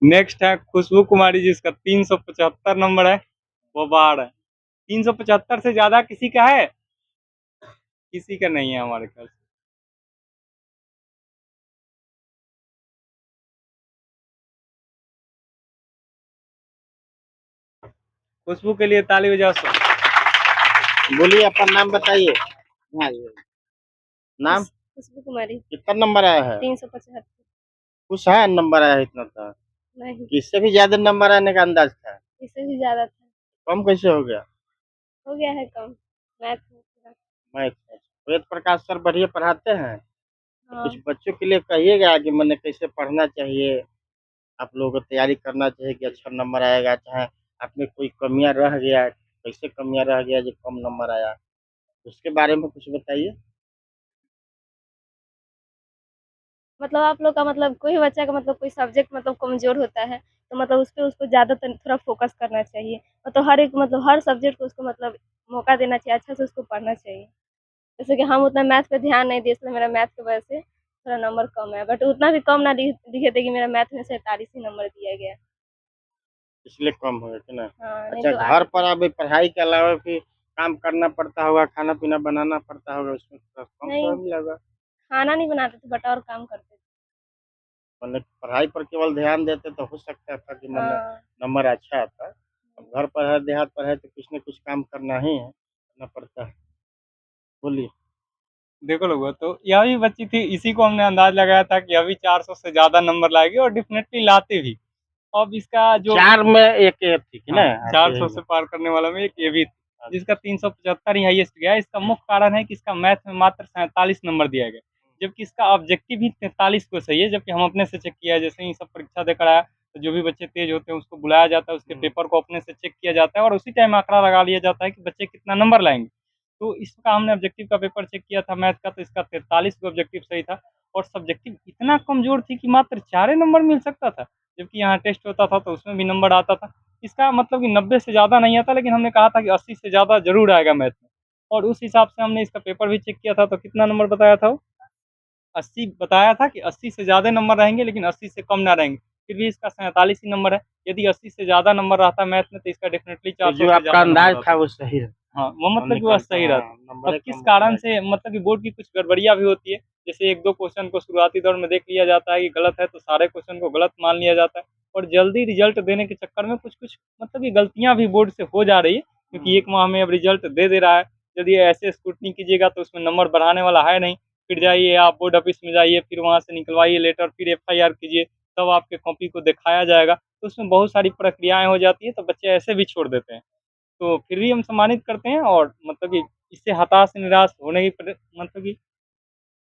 Next है खुशबू कुमारी, जिसका 375 number है, वो बाहर है। 375 से ज्यादा किसी का है? किसी का नहीं है हमारे ख्याल से। खुशबू के लिए ताली बजाओ सब। बोलिए अपना नाम बताइए। हाँ जी। नाम खुशबू कुमारी। कितना नंबर आया है? 375। कुछ है नंबर आया है इतना था? नहीं, किससे भी ज्यादा नंबर आने का अंदाज था? इससे भी ज्यादा था। कम कैसे हो गया? हो गया है कम मैथ में पूरा। मैथ वेद प्रकाश सर बढ़िया पढ़ाते हैं। तो हाँ, कुछ बच्चों के लिए कहिएगा कि मैंने कैसे पढ़ना चाहिए, आप लोगों को तैयारी करना चाहिए कि अच्छा नंबर आएगा, चाहे आप में कोई कमियां रह गया, कैसे कमियां रह गया जो कम नंबर आया, उसके बारे में कुछ बताइए। मतलब आप लोग का मतलब कोई बच्चा का मतलब कोई सब्जेक्ट मतलब कमजोर होता है तो मतलब उस पे उसको ज्यादा थोड़ा फोकस करना चाहिए। मतलब हर एक मतलब हर सब्जेक्ट को उसको मतलब मौका देना चाहिए, अच्छा से उसको पढ़ना चाहिए। जैसे कि हम उतना मैथ पे ध्यान नहीं दिए, इसलिए मेरा मैथ की वजह से थोड़ा नंबर कम है, बट उतना भी कम ना दिखे थे कि मेरा मैथ में 47 ही नंबर दिया गया। इसलिए कम हो गया कि ना? हाँ, नहीं अच्छा, तो घर पर अभी पढ़ाई के अलावा भी काम करना पड़ता होगा, खाना पीना बनाना पड़ता होगा, उसमें थोड़ा कम नहीं, समय मिलेगा। खाना नहीं बनाते थे बट और काम करते थे। मतलब पढ़ाई पर केवल ध्यान देते तो हो सकता था कि मतलब हाँ, नंबर अच्छा आता। अब घर पर है, देहात पर है, तो कुछ न कुछ काम करना ही है, करना पड़ता है। बोलिए। देखो लोगों, तो यह भी बच्ची थी, इसी को हमने अंदाज लगाया था कि अभी 400 से ज्यादा नंबर लाएगी और डेफिनेटली लाते भी। अब इसका जो चार में एक ये थी कि ना? हाँ, 400 से पार करने वाला में एक ये भी था, जिसका 375 ही हाईएस्ट गया है। इसका मुख्य कारण है कि इसका मैथ में मात्र 47 नंबर दिया गया, जबकि इसका ऑब्जेक्टिव ही 43 को सही है। जबकि हम अपने से चेक किया है, जैसे ही सब परीक्षा देकर आया तो जो भी बच्चे तेज होते हैं उसको बुलाया जाता है, उसके पेपर को अपने से चेक किया जाता है और उसी टाइम आंकड़ा लगा लिया जाता है कि बच्चे कितना नंबर लाएंगे। तो इसका हमने ऑब्जेक्टिव का पेपर चेक किया था मैथ का, तो इसका 43 को ऑब्जेक्टिव सही था और सब्जेक्टिव इतना कमजोर थी कि मात्र 4 नंबर मिल सकता था। जबकि यहाँ टेस्ट होता था तो उसमें भी नंबर आता था। इसका मतलब कि 90 से ज़्यादा नहीं आता, लेकिन हमने कहा था कि 80 से ज़्यादा ज़रूर आएगा मैथ में। और उस हिसाब से हमने इसका पेपर भी चेक किया था, तो कितना नंबर बताया था वो? 80 बताया था कि 80 से ज़्यादा नंबर रहेंगे, लेकिन 80 से कम ना रहेंगे। फिर भी इसका 47 ही नंबर है। यदि 80 से ज़्यादा नंबर रहता मैथ में तो इसका डेफिनेटली तो 400 जो से आपका ज़्यादा नंबर अंदाज आता। था वो सही है। हाँ, वो मतलब कि वह सही रहता। नंबर अब किस कारण से मतलब कि बोर्ड की कुछ गड़बड़ियाँ भी होती है, जैसे 1-2 क्वेश्चन को शुरुआती दौर में देख लिया जाता है कि गलत है, तो सारे क्वेश्चन को गलत मान लिया जाता है और जल्दी रिजल्ट देने के चक्कर में कुछ-कुछ मतलब कि गलतियाँ भी बोर्ड से हो जा रही है, क्योंकि 1 माह में अब रिजल्ट दे रहा है। यदि ऐसे स्क्रूटनी कीजिएगा तो उसमें नंबर बढ़ाने वाला है नहीं। फिर जाइए आप बोर्ड ऑफिस में जाइए, फिर वहाँ से निकलवाइए लेटर, फिर एफआईआर कीजिए, तब आपके कॉपी को दिखाया जाएगा। तो उसमें बहुत सारी प्रक्रियाएँ हो जाती हैं, तो बच्चे ऐसे भी छोड़ देते हैं। तो फिर भी हम सम्मानित करते हैं और मतलब कि इससे हताश निराश होने की मतलब कि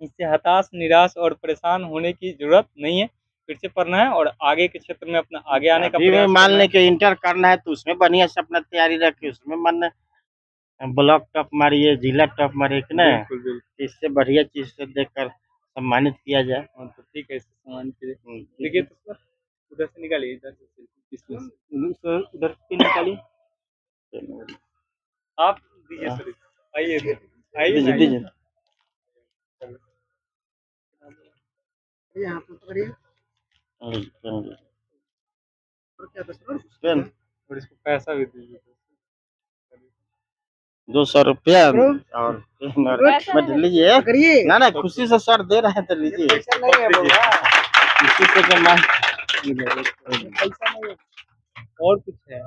इससे हताश निराश और परेशान होने की ज़रूरत नहीं है। फिर से पढ़ना है और आगे के क्षेत्र में अपना आगे आने का अभी में प्रयास मान करना लें है। कि इंटर करना है तो उसमें बढ़िया से अपना तैयारी रखिए, उसमें मन ब्लॉक टॉप मारिए, जिला टॉप मारिए कि ना? बिल्कुल, बिल्कुल। इससे बढ़िया चीज से देखकर सम्मानित किया जाए। हाँ, तो ठीक है, इससे सम्मानित कीजिए। देखिए देखिए। तो सर, उधर से निकालिए, इधर से इसमें से। सर उधर से निकालिए। आप दीजिए सर इसको। आइए इधर, आइए ना, दीजिए आइए। दीजिए। यहाँ पे पकड़िए। और क्या था सर? पेन और इसको पैसा भी दीजिए। 200 रुपया करो। और पेन और पैसा मत नहीं लीजिए। करिए। ना ना, खुशी से सर दे रहे हैं तो लीजिए। पैसा नहीं है बोला। खुशी से पैसा नहीं है। और कुछ है?